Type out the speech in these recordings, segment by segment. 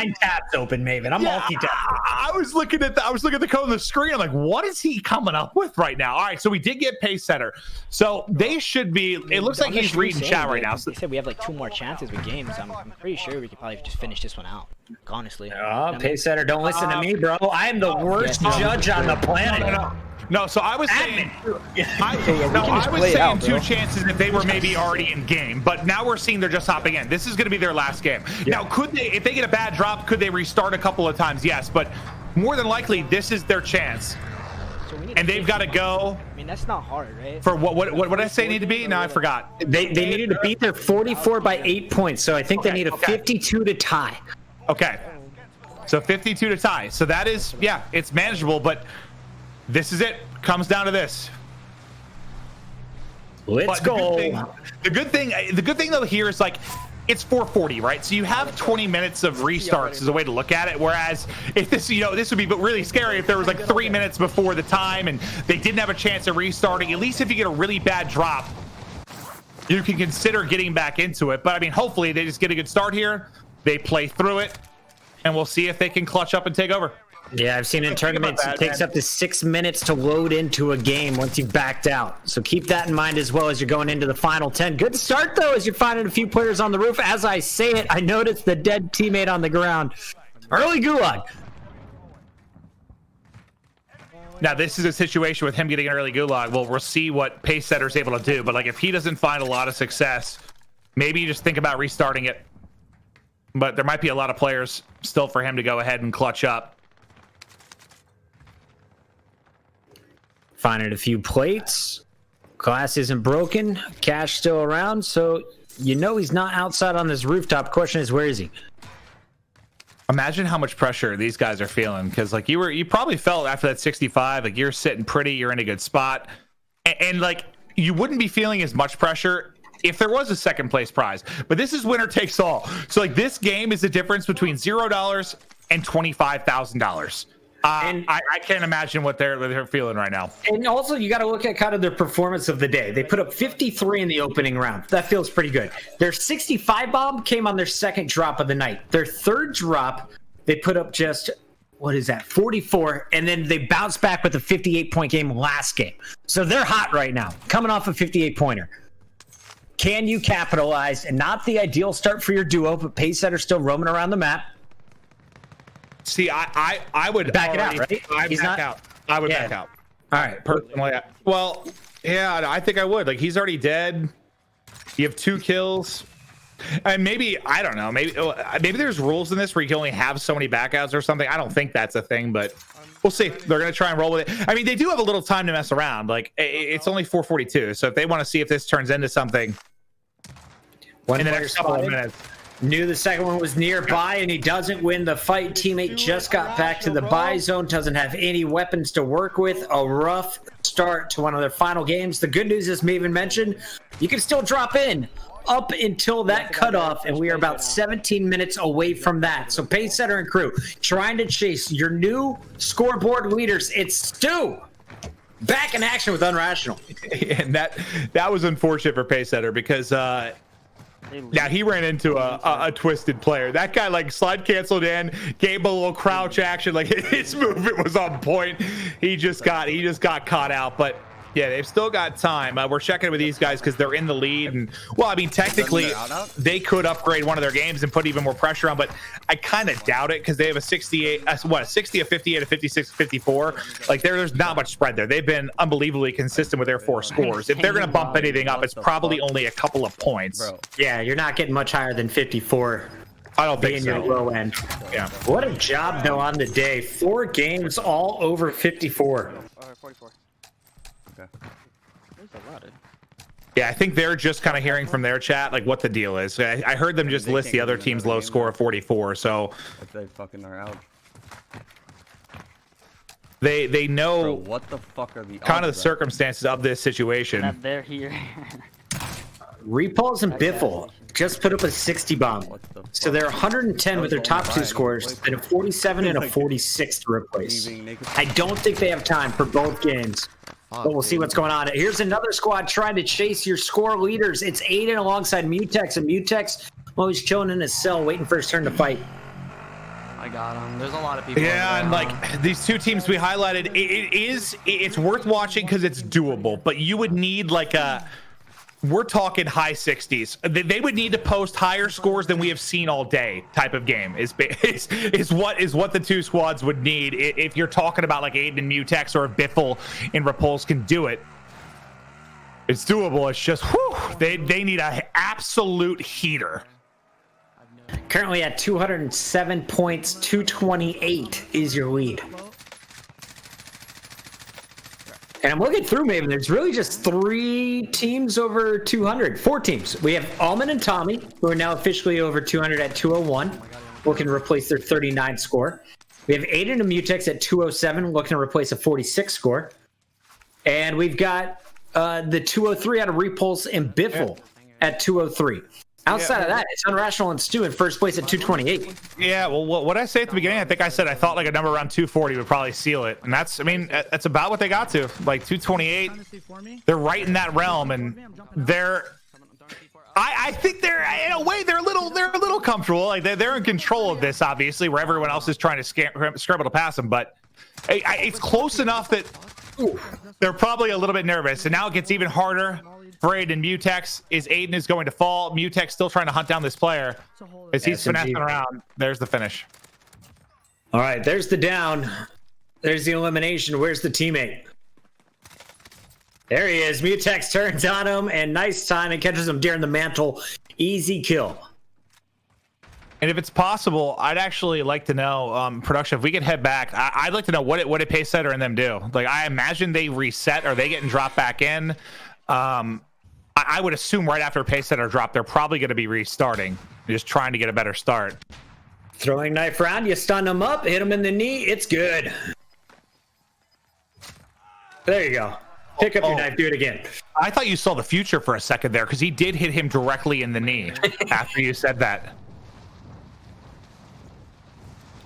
9 tabs open, Maven. I'm multitasking. I was looking at the code on the screen. I'm like, what is he coming up with right now? All right, so we did get pace setter. So they should be. It looks like he's reading chat right now. They said we have like 2 more chances with games. I'm pretty sure we could probably just finish this one out. Honestly. Pace setter, don't listen to me, bro. I am the worst judge on the planet. No, so I was saying, I was saying 2 chances if they were maybe already in game, but now we're seeing they're just hopping in. This is going to be their last game. Now, could they, if they get a bad drop, could they restart a couple of times? Yes, but more than likely, this is their chance. And they've got to go. I mean, that's not hard, right? For what did I say need to be? No, I forgot. They needed to beat their 44 by 8 points, so I think they need a 52 to tie. Okay. So 52 to tie. So that is, yeah, it's manageable, but this is it. Comes down to this. Let's go. The good thing though here is like it's 4:40, right? So you have 20 minutes of restarts is a way to look at it. Whereas if this, this would be really scary if there was like 3 minutes before the time and they didn't have a chance of restarting. At least if you get a really bad drop, you can consider getting back into it. But I mean, hopefully they just get a good start here. They play through it, and we'll see if they can clutch up and take over. Yeah, I've seen in tournaments it takes up to 6 minutes to load into a game once you've backed out. So keep that in mind as well as you're going into the final 10. Good start, though, as you're finding a few players on the roof. As I say it, I noticed the dead teammate on the ground. Early gulag. Now, this is a situation with him getting an early gulag. Well, we'll see what pace setter's able to do. But like if he doesn't find a lot of success, maybe you just think about restarting it. But there might be a lot of players still for him to go ahead and clutch up. Finding a few plates. Glass isn't broken. Cash still around. So he's not outside on this rooftop. Question is, where is he? Imagine how much pressure these guys are feeling, because like you probably felt after that 65, like you're sitting pretty, you're in a good spot, and like you wouldn't be feeling as much pressure if there was a second place prize. But this is winner takes all. So like this game is the difference between $0 and $25,000. And I can't imagine what they're feeling right now. And also, you got to look at kind of their performance of the day. They put up 53 in the opening round. That feels pretty good. Their 65 bomb came on their second drop of the night. Their third drop, they put up just, 44, and then they bounced back with a 58-point game last game. So they're hot right now, coming off a 58-pointer. Can you capitalize? And not the ideal start for your duo, but pace setter still roaming around the map. See, I would back it out, right? I would back out. All right. Personally, well, yeah, I think I would. Like, he's already dead. You have 2 kills. And maybe, I don't know, maybe there's rules in this where you can only have so many backouts or something. I don't think that's a thing, but we'll see. They're going to try and roll with it. I mean, they do have a little time to mess around. Like, it's only 4:42. So if they want to see if this turns into something in the next couple of minutes. Knew the second one was nearby, and he doesn't win the fight. Teammate just got back to the buy zone, doesn't have any weapons to work with. A rough start to one of their final games. The good news, as Maven mentioned, you can still drop in up until that cutoff, and we are about 17 minutes away from that. So pace setter and crew trying to chase your new scoreboard leaders. It's Stu back in action with Unrational. And that was unfortunate for pace setter because now he ran into a twisted player. That guy like slide canceled in, gave him a little crouch action. Like his movement was on point. He just got caught out. But yeah, they've still got time. We're checking with these guys because they're in the lead. And well, I mean, technically they could upgrade one of their games and put even more pressure on. But I kind of doubt it because they have a 68, a 60, a 58, a 56, 54. Like there's not much spread there. They've been unbelievably consistent with their 4 scores. If they're going to bump anything up, it's probably only a couple of points. Bro. Yeah, you're not getting much higher than 54. I don't think so. Your low end. Yeah. What a job though on the day. 4 games all over 54. 44. Okay. Yeah, I think they're just kind of hearing from their chat like what the deal is. I heard them just list the other team's low score of 44. So if they fucking are out. They know Bro, what the fuck are the kind of the circumstances of this situation. They're here. Repulse and Biffle just put up a 60 bomb. So they're 110 with their top 2 scores, and a 47 and a 46 to replace. I don't think they have time for both games. But we'll see what's going on. Here's another squad trying to chase your score leaders. It's Aydan alongside Mutex, and Mutex, well, he's chilling in his cell waiting for his turn to fight. got him. There's a lot of people. Yeah, and like these two teams we highlighted, it's worth watching because it's doable. But you would need like we're talking high 60s. They would need to post higher scores than we have seen all day. Type of game is what the two squads would need if you're talking about like Aydan and Mutex, or if Biffle and Repulse can do it. It's doable. It's just they need an absolute heater. Currently at 207 points, 228 is your lead. And I'm looking through, maybe there's really just 3 teams over 200. 4 teams. We have Almond and Tommy, who are now officially over 200 at 201, looking to replace their 39 score. We have Aydan and Mutex at 207, looking to replace a 46 score. And we've got the 203 out of Repulse and Biffle at 203. Outside of that, it's Unrational and Stu in first place at 228. Yeah, well, what I say at the beginning, I think I said I thought like a number around 240 would probably seal it, and that's about what they got to, like 228. They're right in that realm, and I think they're in a way they're a little comfortable. Like they're in control of this, obviously, where everyone else is trying to scramble to pass them, but it's close enough that they're probably a little bit nervous, and now it gets even harder. For Aydan, Mutex Aydan is going to fall. Mutex still trying to hunt down this player as he's finessing around. There's the finish. All right, there's the down. There's the elimination. Where's the teammate? There he is. Mutex turns on him, and nice time and catches him during the mantle. Easy kill. And if it's possible, I'd actually like to know, production, if we could head back, I'd like to know what did Pacesetter and them do? Like, I imagine they reset. Are they getting dropped back in? I would assume right after Pacesetter drop, they're probably going to be restarting, just trying to get a better start. Throwing knife round, you stun him up, hit him in the knee, it's good. There you go. Pick up your knife, do it again. I thought you saw the future for a second there, because he did hit him directly in the knee after you said that.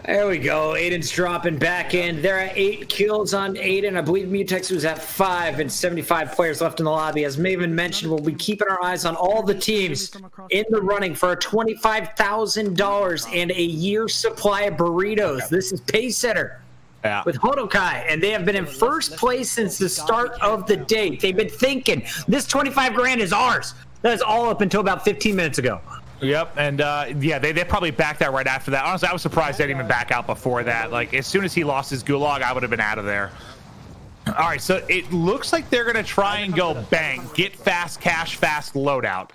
There we go. Aydan's dropping back in. They're at 8 kills on Aydan. I believe Mutex was at 5 and 75 players left in the lobby. As Maven mentioned, we'll be keeping our eyes on all the teams in the running for a $25,000 and a year's supply of burritos. This is Pacesetter with Hodokai, and they have been in first place since the start of the date. They've been thinking, this 25 grand is ours. That is all up until about 15 minutes ago. Yep, and yeah, they probably backed out right after that. Honestly, I was surprised they didn't even back out before that. Like, as soon as he lost his gulag, I would have been out of there. All right, so it looks like they're going to try and go bang, get fast, cash fast loadout.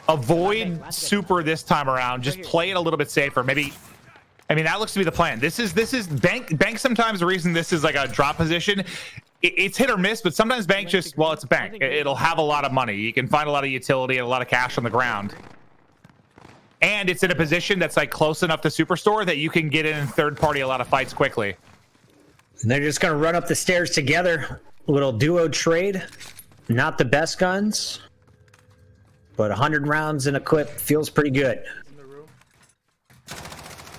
Avoid super this time around. Just play it a little bit safer. Maybe, I mean, that looks to be the plan. This is bank sometimes the reason this is like a drop position. It's hit or miss, but sometimes bank just, well, it's a bank. It'll have a lot of money. You can find a lot of utility and a lot of cash on the ground. And it's in a position that's like close enough to Superstore that you can get in third party a lot of fights quickly. And they're just going to run up the stairs together. A little duo trade. Not the best guns, but 100 rounds in a clip feels pretty good.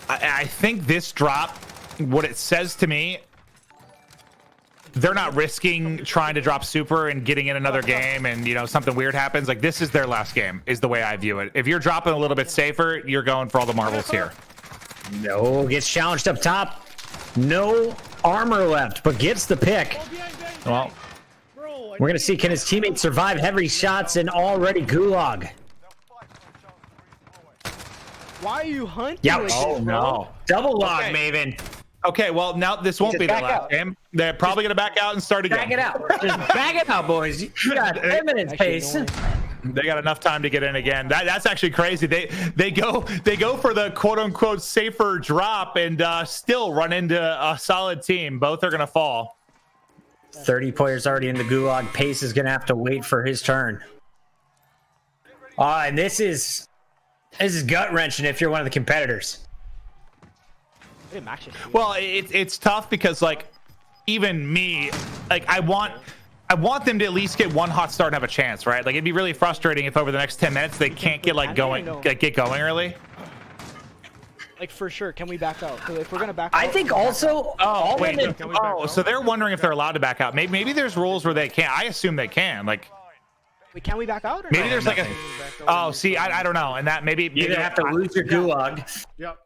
I think this drop, what it says to me, they're not risking trying to drop super and getting in another game and, you know, something weird happens. Like, this is their last game is the way I view it. If you're dropping a little bit safer, you're going for all the marbles here. No, gets challenged up top. No armor left, but gets the pick. Well, we're going to see, can his teammates survive heavy shots and already gulag? Why are you hunting? Yeah. Like Oh, this, no. Double log, Maven. Okay, well, now this won't be their last game. They're probably going to back out and start again. Back it out. Just back it out, boys. You got eminence pace. They got enough time to get in again. That's actually crazy. They go for the quote unquote safer drop and still run into a solid team. Both are going to fall. 30 players already in the gulag. Pace is going to have to wait for his turn. And this is gut wrenching if you're one of the competitors. Well, it's tough because, like, even me, like, I want them to at least get one hot start and have a chance, right? Like, it'd be really frustrating if over the next 10 minutes they can't get get going early. Like, for sure, can we back out? If we're gonna back I out, think also. So they're wondering if they're allowed to back out. Maybe there's rules where they can't. I assume they can. Like, wait, can we back out? Or maybe no? there's like a. Oh, see, I don't know, and that maybe You either have to lose your gulag. Yep.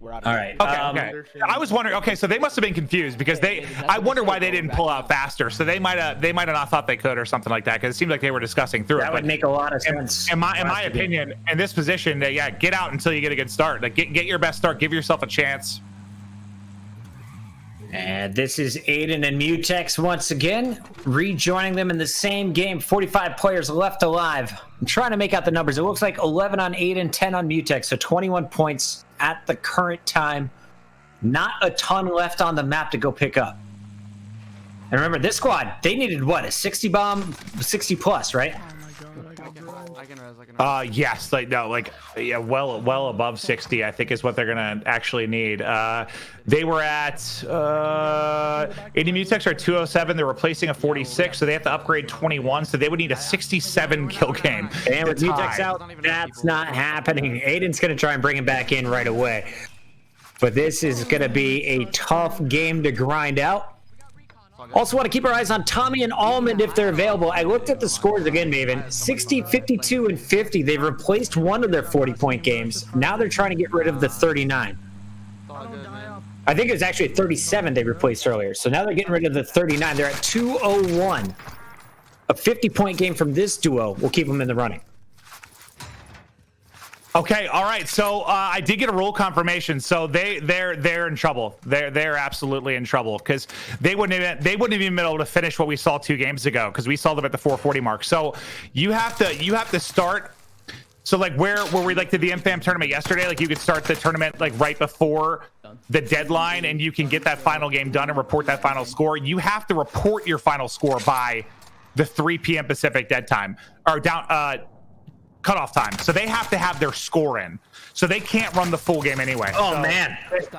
we're out. All right. Okay. I was wondering. Okay, so they must have been confused because I wonder why they didn't pull out faster. So they might have not thought they could or something like that because it seemed like they were discussing through it. That would make a lot of sense. In my opinion, in this position, get out until you get a good start. Like get your best start. Give yourself a chance. And this is Aydan and Mutex once again, rejoining them in the same game. 45 players left alive. I'm trying to make out the numbers. It looks like 11 on Aydan, 10 on Mutex, so 21 points at the current time. Not a ton left on the map to go pick up. And remember, this squad, they needed what, a 60 bomb, 60 plus, right? Yes, well above 60, I think is what they're gonna actually need. They were at 80 Mutex are 207. They're replacing a 46, so they have to upgrade 21. So they would need a 67 kill game. And with Mutex out, that's not happening. Aydan's gonna try and bring him back in right away. But this is gonna be a tough game to grind out. Also want to keep our eyes on Tommy and Almond if they're available. I looked at the scores again, Maven. 60, 52, and 50. They've replaced one of their 40-point games. Now they're trying to get rid of the 39. I think it was actually 37 they replaced earlier. So now they're getting rid of the 39. They're at 201. A 50-point game from this duo will keep them in the running. Okay, all right. So I did get a rule confirmation. So they're in trouble. They're absolutely in trouble because they wouldn't have even been able to finish what we saw 2 games ago because we saw them at the 440 mark. So you have to start. So like where we like did the MFAM tournament yesterday, like you could start the tournament like right before the deadline and you can get that final game done and report that final score. You have to report your final score by the 3 p.m. Pacific dead time or cutoff time. So they have to have their score in. So they can't run the full game anyway. Oh man.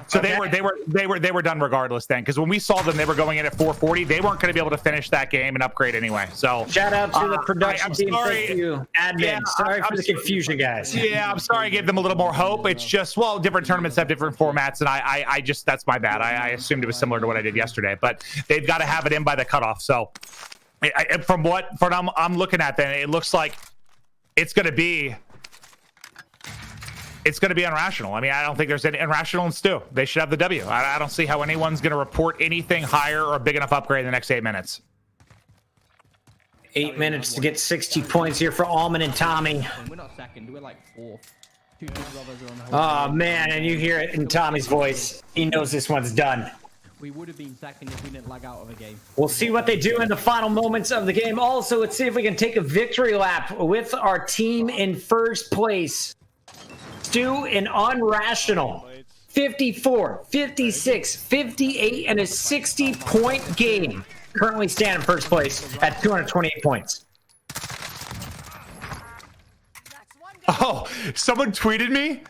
So they were done regardless then because when we saw them they were going in at 440. They weren't going to be able to finish that game and upgrade anyway. So shout out to the production team. Sorry. Thank you, admin. Sorry for the confusion, guys. Yeah, I'm sorry I gave them a little more hope. It's just different tournaments have different formats and I just that's my bad. I assumed it was similar to what I did yesterday, but they've got to have it in by the cutoff. So from what I'm looking at then it looks like it's going to be irrational. I mean, I don't think there's any irrational in Stu. They should have the W. I don't see how anyone's going to report anything higher or a big enough upgrade in the next 8 minutes. 8 minutes to get 60 points here for Almond and Tommy. We're not second, we're like 4th. Oh man, and you hear it in Tommy's voice. He knows this one's done. We would have been second if we didn't lag out of a game. We'll see what they do in the final moments of the game. Also, let's see if we can take a victory lap with our team in first place. Stu and Unrational. 54, 56, 58, and a 60-point game. Currently stand in first place at 228 points. Oh, someone tweeted me?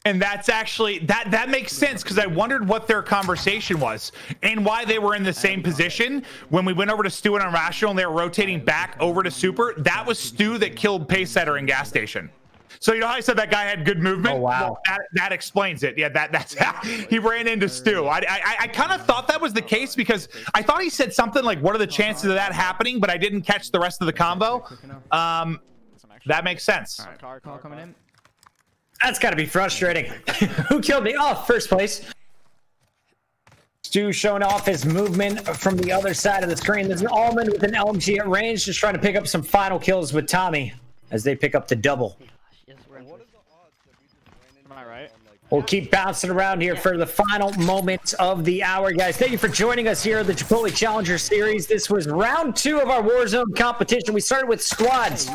And that's actually that makes sense because I wondered what their conversation was and why they were in the same position when we went over to Stu and Irrational and they were rotating back over to Super. That was Stu that killed Pacesetter in gas station. So you know how I said that guy had good movement? Oh wow, well, that explains it. Yeah, that's how he ran into Stu. I kind of thought that was the case because I thought he said something like, "What are the chances of that happening?" But I didn't catch the rest of the combo. That makes sense. Car coming in. That's got to be frustrating. Who killed me? Oh, first place. Stu showing off his movement from the other side of the screen. There's an Almond with an LMG at range, just trying to pick up some final kills with Tommy as they pick up the double. Am I right? We'll keep bouncing around here for the final moments of the hour, guys. Thank you for joining us here at the Chipotle Challenger Series. This was round 2 of our Warzone competition. We started with squads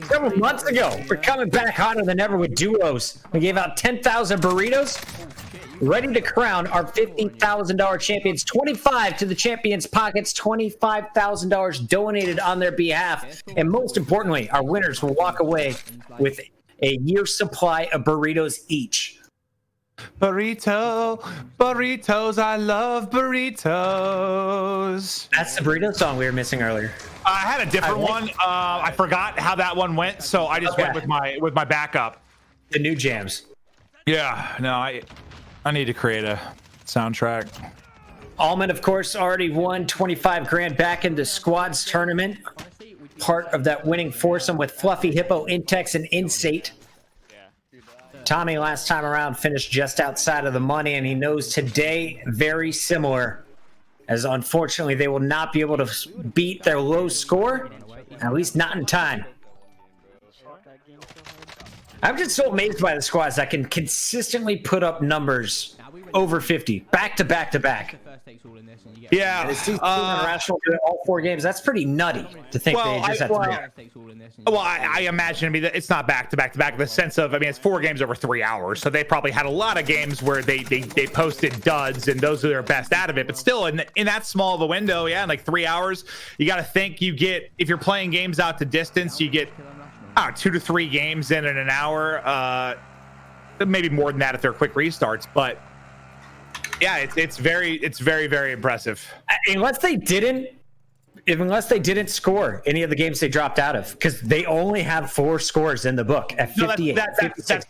several months ago. We're coming back hotter than ever with duos. We gave out 10,000 burritos, ready to crown our $50,000 champions. 25 to the champions' pockets, $25,000 donated on their behalf. And most importantly, our winners will walk away with a year's supply of burritos each. Burritos, I love burritos. That's the burrito song we were missing earlier. I had a different one. I forgot how that one went, so I just went with my backup. The new jams. Yeah, no, I need to create a soundtrack. Almond, of course, already won 25 grand back in the squads tournament. Part of that winning foursome with Fluffy, Hippo, Intex, and Insate. Tommy last time around finished just outside of the money, and he knows today very similar, as unfortunately they will not be able to beat their low score, at least not in time. I'm just so amazed by the squads that can consistently put up numbers over 50, back to back to back. Yeah, It's irrational to do it all 4 games. That's pretty nutty to think they just had to do. Well, I imagine. I mean, it's not back to back to back. In the sense of, I mean, it's 4 games over 3 hours, so they probably had a lot of games where they posted duds, and those are their best out of it. But still, in that small of a window, yeah, in like 3 hours, you got to think you get, if you're playing games out to distance, you get 2 to 3 games in an hour, maybe more than that if they're quick restarts, but. Yeah, it's very impressive. Unless they didn't score any of the games they dropped out of, because they only have 4 scores in the book at 58, 56,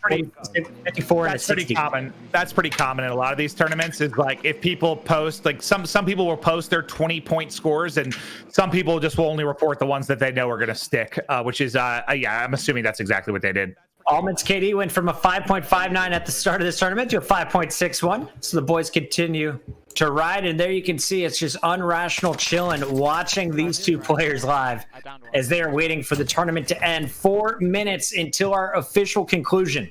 54, and a 60. Pretty common. That's pretty common in a lot of these tournaments. Is like if people post, like some people will post their 20-point scores, and some people just will only report the ones that they know are going to stick. Which is yeah, I'm assuming that's exactly what they did. Almond's KD went from a 5.59 at the start of this tournament to a 5.61. So the boys continue to ride. And there you can see it's just unrational chilling watching these 2 players live as they are waiting for the tournament to end. 4 minutes until our official conclusion.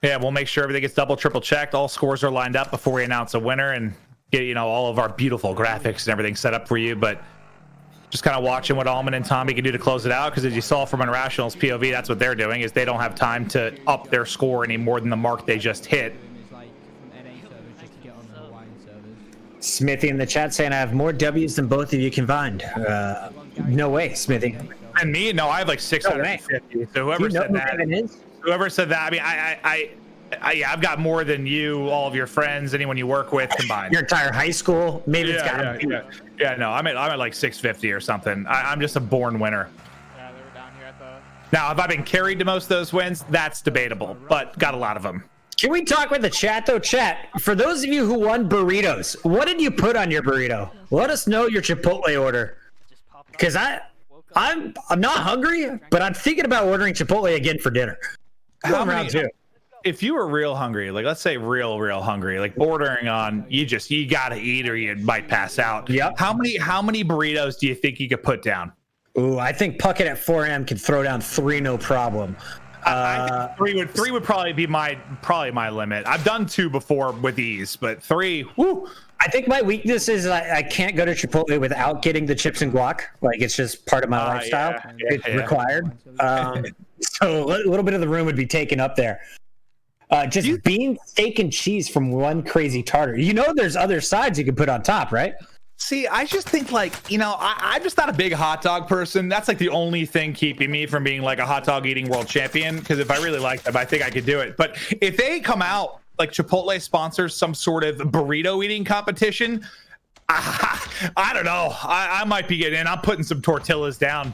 Yeah, we'll make sure everything gets double, triple checked. All scores are lined up before we announce a winner and get, all of our beautiful graphics and everything set up for you. But just kind of watching what Almond and Tommy can do to close it out, because as you saw from Unrational's POV, that's what they're doing, is they don't have time to up their score any more than the mark they just hit. Smithy in the chat saying I have more W's than both of you combined. No way, Smithy. And me? No, I have like 650. So whoever said that, I mean, yeah, I've got more than you, all of your friends, anyone you work with combined. Your entire high school, maybe it's got yeah. No, I'm at like 650 or something. I'm just a born winner. Yeah, they were down here at the. Now, have I been carried to most of those wins? That's debatable, but got a lot of them. Can we talk with the chat though? Chat, for those of you who won burritos, what did you put on your burrito? Let us know your Chipotle order, because I'm not hungry, but I'm thinking about ordering Chipotle again for dinner. Round 2. If you were real hungry, like let's say real hungry, like bordering on you gotta eat or you might pass out. Yep. How many burritos do you think you could put down? Ooh, I think Puckett at 4 a.m. could throw down 3 no problem. I think three would probably be my limit. I've done 2 before with ease, but 3, whoo. I think my weakness is I can't go to Chipotle without getting the chips and guac. Like it's just part of my lifestyle. It's required. So a little bit of the room would be taken up there. Just bean, steak, and cheese from one crazy tartar. There's other sides you can put on top, right? See, I just think I'm just not a big hot dog person. That's like the only thing keeping me from being like a hot dog eating world champion. Because if I really like them, I think I could do it. But if they come out like Chipotle sponsors some sort of burrito eating competition, I don't know. I might be getting in. I'm putting some tortillas down.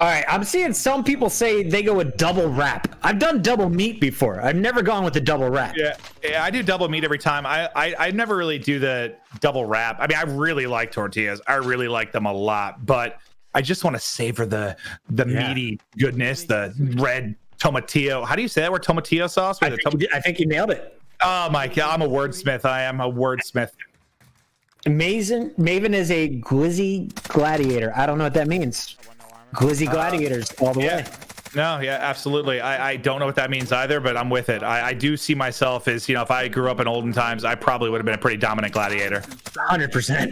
All right, I'm seeing some people say they go with double wrap. I've done double meat before. I've never gone with the double wrap. Yeah, I do double meat every time. I never really do the double wrap. I mean, I really like tortillas. I really like them a lot, but I just want to savor the meaty goodness, the red tomatillo. How do you say that word? Tomatillo sauce? I think you nailed it. Oh my God, I'm a wordsmith. I am a wordsmith. Maven is a glizzy gladiator. I don't know what that means. Glizzy gladiators all the way. No, yeah, absolutely. I don't know what that means either, but I'm with it. I do see myself as, if I grew up in olden times, I probably would have been a pretty dominant gladiator. 100%.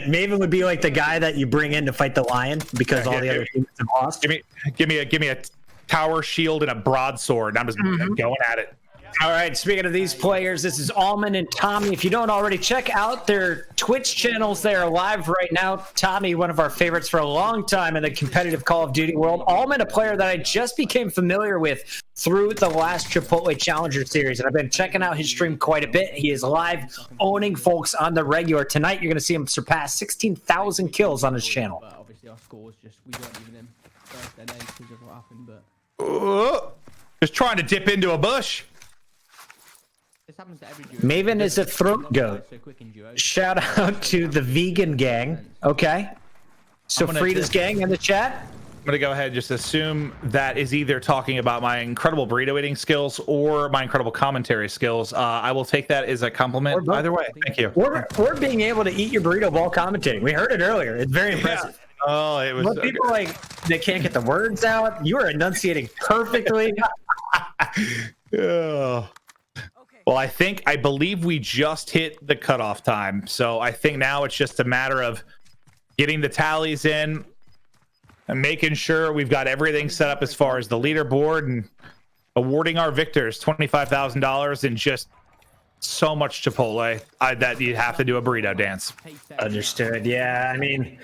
Maven would be like the guy that you bring in to fight the lion because all the other teams have lost. Give me a tower shield and a broadsword. I'm just going at it. All right, speaking of these players, this is Almond and Tommy. If you don't already, check out their Twitch channels. They are live right now. Tommy, one of our favorites for a long time in the competitive Call of Duty world. Almond, a player that I just became familiar with through the last Chipotle Challenger series, and I've been checking out his stream quite a bit. He is live owning folks on the regular. Tonight, you're going to see him surpass 16,000 kills on his channel. Obviously, our scores we weren't even in first day because of what happened, but... Just trying to dip into a bush. Maven is a throat goat. Shout out to the vegan gang. Okay. So Frida's gang in the chat. I'm gonna go ahead and just assume that is either talking about my incredible burrito eating skills or my incredible commentary skills. I will take that as a compliment. Either way, thank you. Or being able to eat your burrito while commentating. We heard it earlier. It's very impressive. Yeah. Oh, it was. When So people good. like they can't get the words out, you are enunciating perfectly. Yeah. Well, I believe we just hit the cutoff time, so I think now it's just a matter of getting the tallies in and making sure we've got everything set up as far as the leaderboard and awarding our victors $25,000 and just so much Chipotle that you'd have to do a burrito dance. Understood. Yeah, I mean,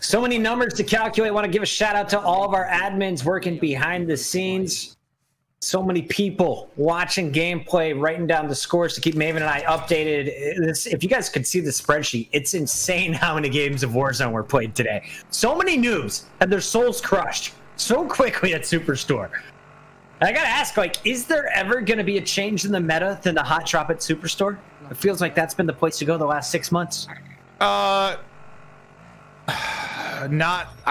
so many numbers to calculate. I want to give a shout out to all of our admins working behind the scenes. So many people watching gameplay, writing down the scores to keep Maven and I updated. If you guys could see the spreadsheet, it's insane how many games of Warzone were played today. So many noobs had their souls crushed so quickly at Superstore. I gotta ask, like, is there ever gonna be a change in the meta than the hot drop at Superstore? It feels like that's been the place to go the last 6 months. I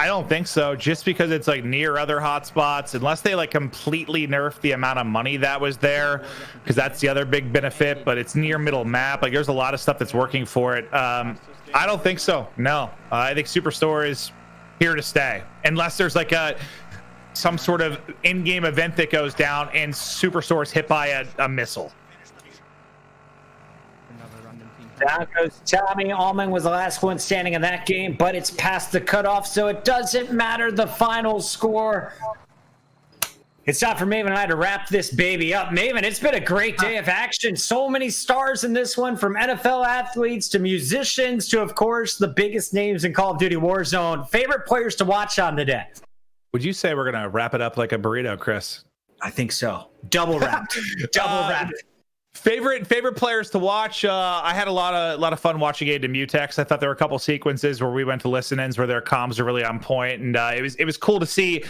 don't think so, just because it's like near other hotspots, unless they like completely nerf the amount of money that was there, because that's the other big benefit. But it's near middle map, like there's a lot of stuff that's working for it. I don't think so. No, I think Superstore is here to stay, unless there's like some sort of in-game event that goes down and Superstore is hit by a missile. Down goes Tommy. Allman was the last one standing in that game, but it's past the cutoff, so it doesn't matter the final score. It's time for Maven and I to wrap this baby up. Maven, it's been a great day of action. So many stars in this one, from NFL athletes to musicians to, of course, the biggest names in Call of Duty Warzone. Favorite players to watch on the day? Would you say we're gonna wrap it up like a burrito, Chris? I think so. Double wrapped. Double wrapped. Favorite players to watch. I had a lot of fun watching Aydan Mutex. I thought there were a couple sequences where we went to listen-ins where their comms are really on point, and it was cool to see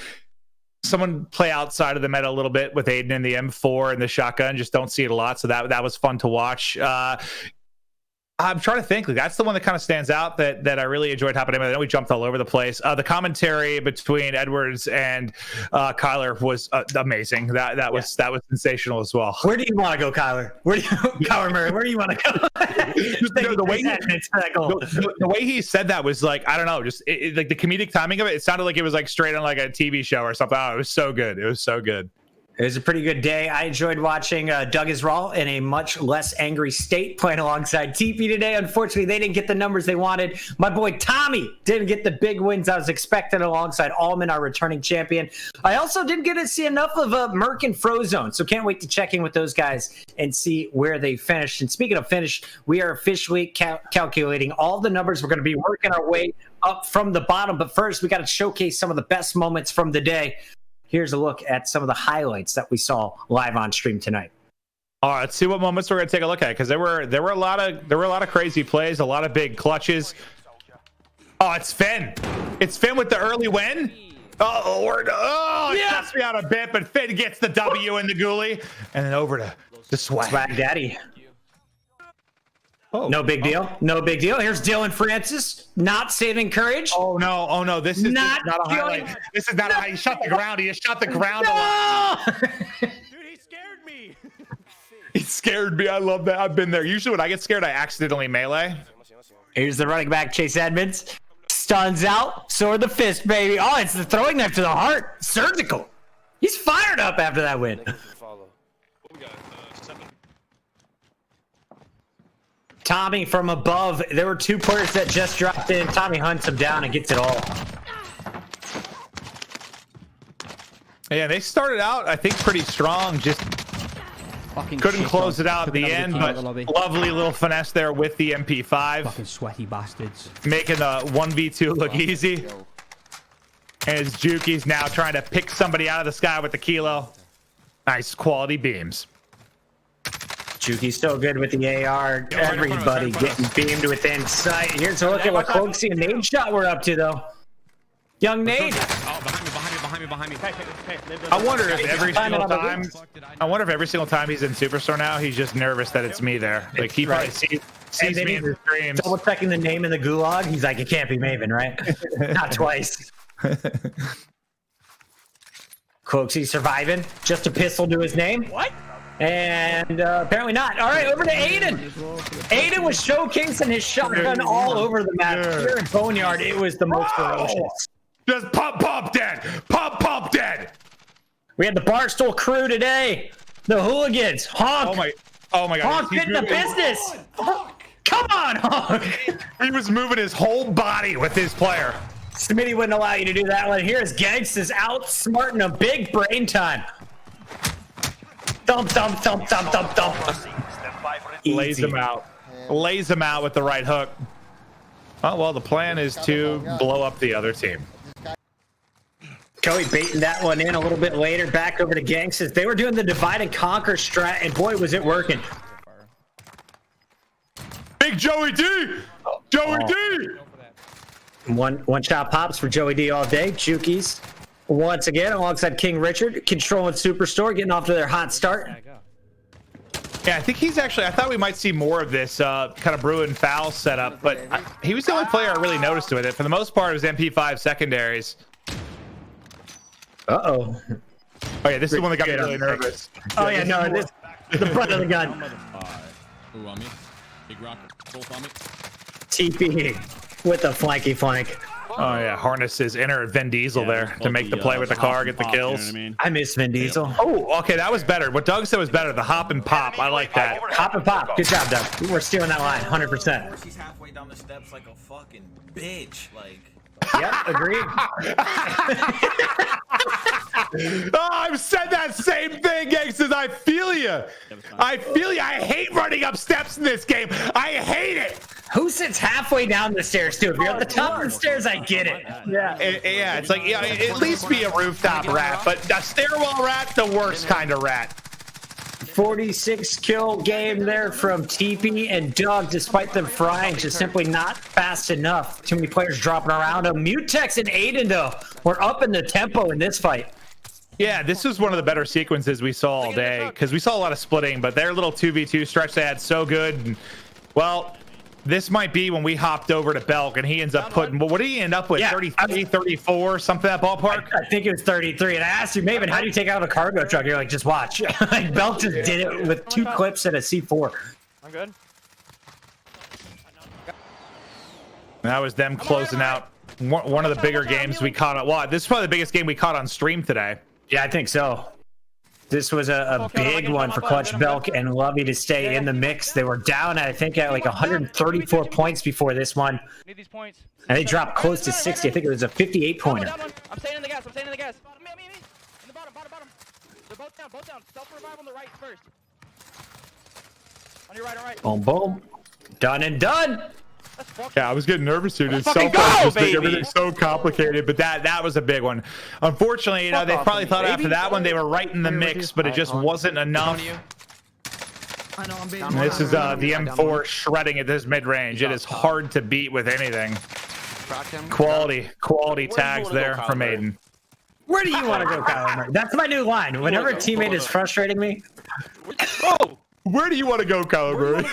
someone play outside of the meta a little bit with Aydan in the M4 and the shotgun. Just don't see it a lot, so that was fun to watch. I'm trying to think. Like, that's the one that kind of stands out that I really enjoyed happening. I know we jumped all over the place. The commentary between Edwards and Kyler was amazing. That was sensational as well. Where do you want to go, Kyler? Kyler Murray, where do you want to go? The way he said that was like, I don't know, just like the comedic timing of it. It sounded like it was like straight on like a TV show or something. Oh, it was so good. It was so good. It was a pretty good day. I enjoyed watching DougIsRaw in a much less angry state playing alongside TeePee today. Unfortunately, they didn't get the numbers they wanted. My boy Tommy didn't get the big wins I was expecting alongside Allman, our returning champion. I also didn't get to see enough of Merc and Frozone, so can't wait to check in with those guys and see where they finished. And speaking of finished, we are officially calculating all the numbers. We're going to be working our way up from the bottom, but first we got to showcase some of the best moments from the day. Here's a look at some of the highlights that we saw live on stream tonight. All right, let's see what moments we're gonna take a look at, because there were a lot of crazy plays, a lot of big clutches. Oh, it's Finn. It's Finn with the early win. It cuts me out a bit, but Finn gets the W in the ghoulie, and then over to Swagg. Swagg Daddy. No big deal. No big deal. Here's Dillon Francis, not saving courage. Oh no. This is not a highlight. This is not a highlight. He shot the ground. He just shot the ground. No! Dude, he scared me. He scared me. I love that. I've been there. Usually when I get scared, I accidentally melee. Here's the running back, Chase Edmonds. Stuns out. Sword the fist, baby. Oh, it's the throwing knife to the heart. Surgical. He's fired up after that win. Tommy from above. There were two players that just dropped in. Tommy hunts him down and gets it all. Yeah, they started out, I think, pretty strong. Just couldn't close it out at the end, but lovely little finesse there with the MP5. Fucking sweaty bastards. Making the 1v2 look easy. As Juki's now trying to pick somebody out of the sky with the kilo. Nice quality beams. Juki's so good with the AR. Everybody getting beamed within sight. Here's a look at what Cloaksy and Nadeshot were up to, though. Young Nade. Oh, behind me. I wonder if every single time he's in Superstore now, he's just nervous that it's me there. Like, he probably sees me in the streams. Double checking the name in the gulag. He's like, it can't be Maven, right? Not twice. Coaxy surviving. Just a pistol to his name. What? And apparently not. All right, over to Aydan. Aydan was showcasing his shotgun all over the map. Here in Boneyard, it was the most ferocious. Just pump dead. Pump dead. We had the Barstool crew today. The hooligans. Honk. Oh my God. Honk getting the business. Come on, Honk. He was moving his whole body with his player. Smitty wouldn't allow you to do that one. Here's Gangsta's outsmarting a big brain time. Thump. Lays him out. Lays him out with the right hook. Oh, well, the plan is to blow up the other team. Joey baiting that one in a little bit later. Back over to Gangstas. They were doing the divide and conquer strat, and boy, was it working. Big Joey D! Joey D! One shot pops for Joey D all day. Jukies once again alongside KingRichard, controlling Superstore, getting off to their hot start. Yeah, I think he's actually, I thought we might see more of this kind of Bruin foul setup, but he was the only player I really noticed with it. For the most part, it was MP5 secondaries. Uh-oh. Oh yeah, this is the one that got me really nervous. Oh yeah, no, this the butt of the gun. Who on me? Big rock. Both on me. TeePee with a flanky flank. Oh yeah, harnesses inner Vin Diesel there to make the play with the car, get the kills. I miss Vin Diesel. Oh, okay, that was better. What Doug said was better. The hop and pop. I like that. Hop and pop. Good job, Doug. We're stealing that line, 100%. She's halfway down the steps like a fucking bitch. Like. Yep, agreed. Oh, I've said that same thing, gangsters. I feel you. I feel you. I hate running up steps in this game. I hate it. Who sits halfway down the stairs, too? If you're at the top of the stairs, I get it. Yeah, it's like, yeah, at least be a rooftop rat, but a stairwell rat, the worst kind of rat. 46 kill game there from TeePee and Doug, despite them frying, just simply not fast enough. Too many players dropping around them. Mutex and Aydan, though, were up in the tempo in this fight. Yeah, this was one of the better sequences we saw all day, because we saw a lot of splitting, but their little 2v2 stretch they had so good. And, well, this might be when we hopped over to Belk, and he ends up putting, what did he end up with? Yeah, 33, 34, something that ballpark? I think it was 33. And I asked you, Maven, how do you take out a cargo truck? You're like, just watch. Like, Belk just did it with 2 clips and a C4. I'm good. That was them closing out one of the bigger games we caught on. Well, this is probably the biggest game we caught on stream today. Yeah, I think so. This was a big one for Clutch Belk and Lovey to stay in the mix. They were down, I think, at like 134 points before this one. Need these points. And they dropped close to 60. I think it was a 58-pointer. I'm staying in the gas. I'm staying in the gas. Me. In the bottom. They're both down. Self-revive on the right first. On your right, all right. Boom, boom. Done and done. Yeah, I was getting nervous here. Let's fucking go, baby. Everything's so complicated, but that was a big one. Unfortunately, you know, they probably thought after that one they were right in the mix, but it just wasn't enough. I know, I'm being And this is the M4 shredding at this mid-range. It is hard to beat with anything. Quality tags there from Aydan. Where do you want to go, Kyle? That's my new line. Whenever a teammate is frustrating me. Where do you want to go, Kyler?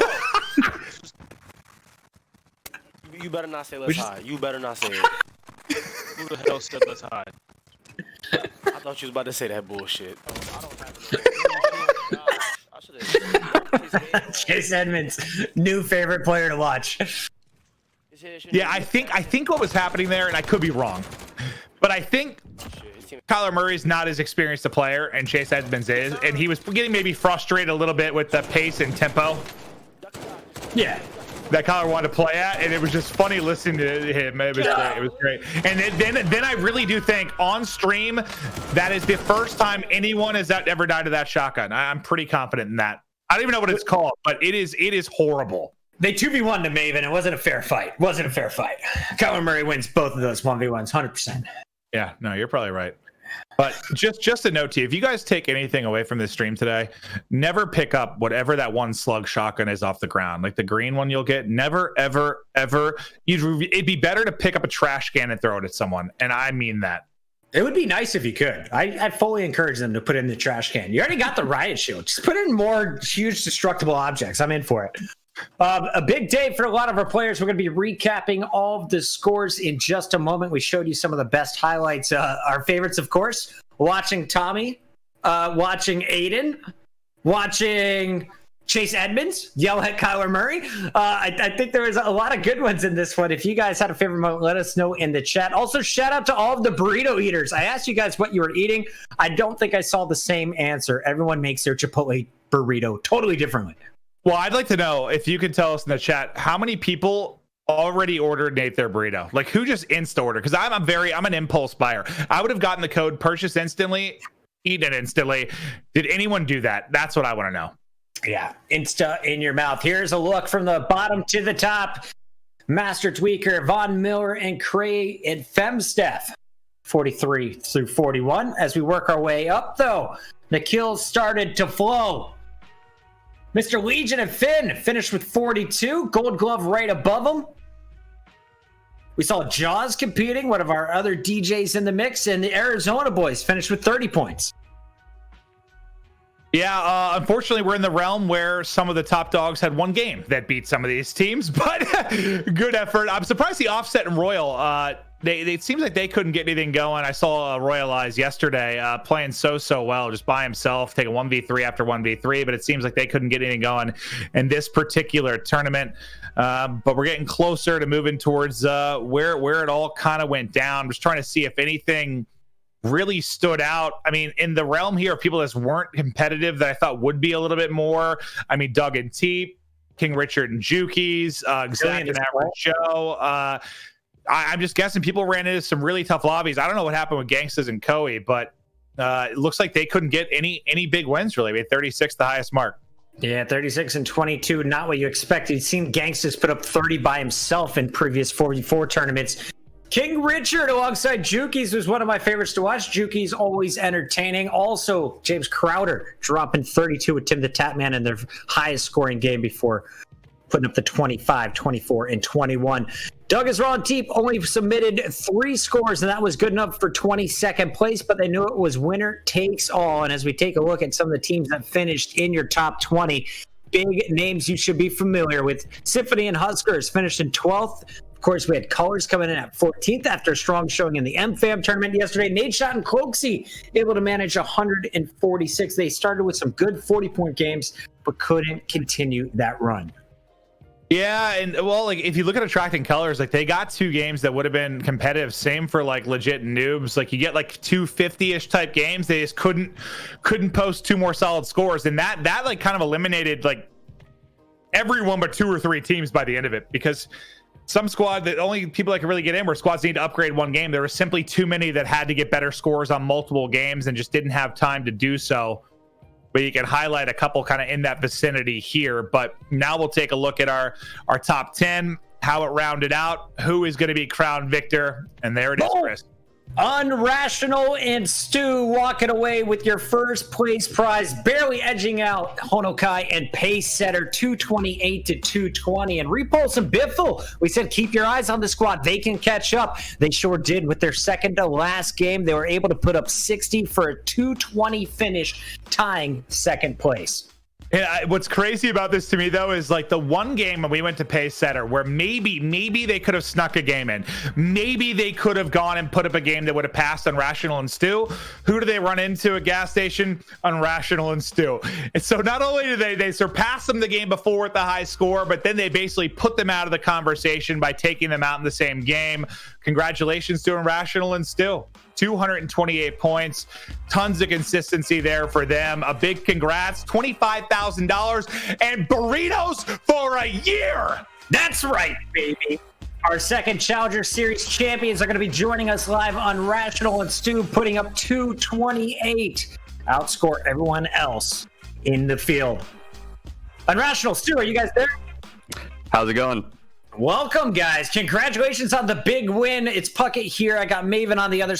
You better not say let's hide. You better not say it. Who the hell said let's hide? I thought you was about to say that bullshit. Chase Edmonds, new favorite player to watch. Yeah, I think what was happening there, and I could be wrong, but I think Kyler Murray's not as experienced a player, and Chase Edmonds is, and he was getting maybe frustrated a little bit with the pace and tempo. Yeah. That Kyler wanted to play at, and it was just funny listening to him. It was great. It was great. And then I really do think on stream that is the first time anyone has ever died to that shotgun. I'm pretty confident in that. I don't even know what it's called, but it is horrible. They 2v1 to Maven. It wasn't a fair fight. Kyler Murray wins both of those 1v1s, 100%. Yeah, no, you're probably right. But just a note to you, if you guys take anything away from this stream today, never pick up whatever that one slug shotgun is off the ground, like the green one you'll get. Never, ever, ever. It'd be better to pick up a trash can and throw it at someone, and I mean that. It would be nice if you could. I fully encourage them to put in the trash can. You already got the riot shield. Just put in more huge destructible objects. I'm in for it. A big day for a lot of our players. We're going to be recapping all of the scores in just a moment. We showed you some of the best highlights. Our favorites, of course, watching Tommy, watching Aydan, watching Chase Edmonds yell at Kyler Murray. I think there was a lot of good ones in this one. If you guys had a favorite moment, let us know in the chat. Also, shout out to all of the burrito eaters. I asked you guys what you were eating. I don't think I saw the same answer. Everyone makes their Chipotle burrito totally differently. Well, I'd like to know if you could tell us in the chat how many people already ordered Nate their burrito. Like, who just insta ordered? Because I'm an impulse buyer. I would have gotten the code, purchase instantly, eat it instantly. Did anyone do that? That's what I want to know. Yeah, insta in your mouth. Here's a look from the bottom to the top. Master Tweaker, Von Miller, and CRAY and Femsteph, 43 through 41. As we work our way up, though, the kills started to flow. Mr. Legion and Finn finished with 42. GoldGlove right above them. We saw Jauz competing, one of our other DJs in the mix, and the Arizona boys finished with 30 points. Yeah, unfortunately, we're in the realm where some of the top dogs had one game that beat some of these teams, but good effort. I'm surprised the Offset and Royal, it seems like they couldn't get anything going. I saw Royalize yesterday playing so well, just by himself, taking 1v3 after 1v3, but it seems like they couldn't get anything going in this particular tournament. But we're getting closer to moving towards where it all kind of went down. Just trying to see if anything really stood out. I mean, in the realm here of people that weren't competitive that I thought would be a little bit more. I mean, Doug and T, KingRichard and Jukies, Zach and Average Joe. I'm just guessing people ran into some really tough lobbies. I don't know what happened with Gangstas and Koei, but it looks like they couldn't get any big wins, really. We had 36, the highest mark. Yeah, 36 and 22, not what you expected. You've seen Gangstas put up 30 by himself in previous 44 tournaments. KingRichard alongside Jukies was one of my favorites to watch. Jukies always entertaining. Also, James Crowder dropping 32 with TimTheTatMan in their highest scoring game before putting up the 25, 24, and 21. DougIsRaw and Teep only submitted 3 scores, and that was good enough for 22nd place, but they knew it was winner takes all. And as we take a look at some of the teams that finished in your top 20, big names you should be familiar with. Symfuhny and HusKerrs finished in 12th. Of course, we had Colors coming in at 14th after a strong showing in the MFAM tournament yesterday. Nadeshot and Cloaksy able to manage 146. They started with some good 40-point games, but couldn't continue that run. Yeah, and well, like if you look at attracting colors, like they got 2 games that would have been competitive. Same for like legit noobs. Like you get like 2 50-ish type games. They just couldn't post 2 more solid scores, and that like kind of eliminated like everyone but 2 or 3 teams by the end of it, because some squad that only people that can really get in where squads need to upgrade one game. There were simply too many that had to get better scores on multiple games and just didn't have time to do so. But you can highlight a couple kind of in that vicinity here. But now we'll take a look at our top 10, how it rounded out, who is going to be crowned victor. And there it is, Chris. Unrational and Stu walking away with your first place prize, barely edging out Honokai and Pacesetter 228 to 220. And Repulse and Biffle, we said keep your eyes on the squad. They can catch up. They sure did with their second to last game. They were able to put up 60 for a 220 finish, tying second place. And what's crazy about this to me, though, is like the one game when we went to Pacesetter where maybe they could have snuck a game in. Maybe they could have gone and put up a game that would have passed Unrational and Stu. Who do they run into at gas station? Unrational and Stu. And so not only do they surpass them the game before with the high score, but then they basically put them out of the conversation by taking them out in the same game. Congratulations to Unrational and Stu. 228 points, tons of consistency there for them. A big congrats, $25,000 and burritos for a year. That's right, baby. Our second Challenger Series champions are going to be joining us live on Rational and Stu, putting up 228. Outscore everyone else in the field. Unrational, Stu, are you guys there? How's it going? Welcome, guys. Congratulations on the big win. It's Puckett here. I got Maven on the other side.